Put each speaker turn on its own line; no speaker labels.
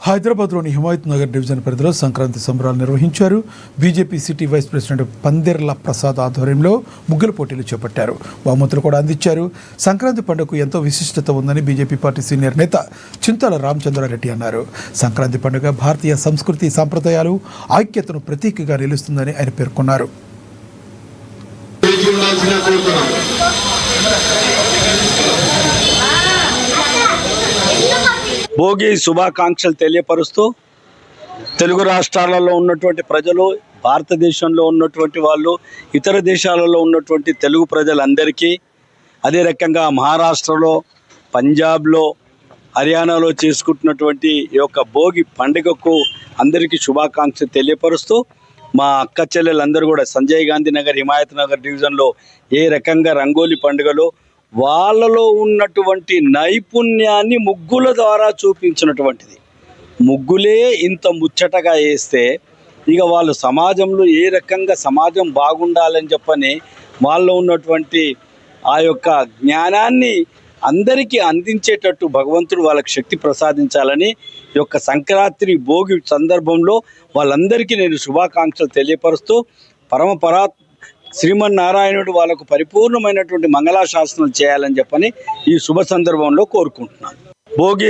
హైదరాబాద్లోని హిమాయత్ నగర్ డివిజన్ పరిధిలో సంక్రాంతి సంబరాలు నిర్వహించారు. BJP city vice president Pandirla Prasad ఆధ్వర్యంలో ముగ్గుల పోటీలు చేపట్టారు. బహుమతులు కూడా అందించారు. సంక్రాంతి పండుగకు ఎంతో విశిష్టత ఉందని బీజేపీ పార్టీ సీనియర్ నేత చింతల రామచంద్రారెడ్డి అన్నారు. సంక్రాంతి పండుగ భారతీయ సంస్కృతి సాంప్రదాయాలు ఐక్యతను ప్రతీకగా నిలుస్తుందని ఆయన పేర్కొన్నారు.
భోగి శుభాకాంక్షలు తెలియపరుస్తూ తెలుగు రాష్ట్రాలలో ఉన్నటువంటి ప్రజలు, భారతదేశంలో ఉన్నటువంటి వాళ్ళు, ఇతర దేశాలలో ఉన్నటువంటి తెలుగు ప్రజలందరికీ, అదే రకంగా మహారాష్ట్రలో, పంజాబ్లో, హర్యానాలో చేసుకుంటున్నటువంటి ఈ యొక్క భోగి పండుగకు అందరికీ శుభాకాంక్షలు తెలియపరుస్తూ మా అక్క చెల్లెలందరూ కూడా సంజయ్ గాంధీ నగర్, హిమాయత్ నగర్ డివిజన్లో ఏ రకంగా రంగోలీ పండుగలో వాళ్ళలో ఉన్నటువంటి నైపుణ్యాన్ని ముగ్గుల ద్వారా చూపించినటువంటిది. ముగ్గులే ఇంత ముచ్చటగా వేస్తే ఇక వాళ్ళు సమాజంలో ఏ రకంగా సమాజం బాగుండాలని చెప్పని వాళ్ళలో ఉన్నటువంటి ఆ యొక్క జ్ఞానాన్ని అందరికీ అందించేటట్టు భగవంతుడు వాళ్ళకి శక్తి ప్రసాదించాలని ఈ యొక్క సంక్రాంతి భోగి సందర్భంలో వాళ్ళందరికీ నేను శుభాకాంక్షలు తెలియపరుస్తూ శ్రీమన్నారాయణుడు వాళ్ళకు పరిపూర్ణమైనటువంటి మంగళాశాసనాలు చేయాలని చెప్పని ఈ శుభ సందర్భంలో కోరుకుంటున్నాను. భోగి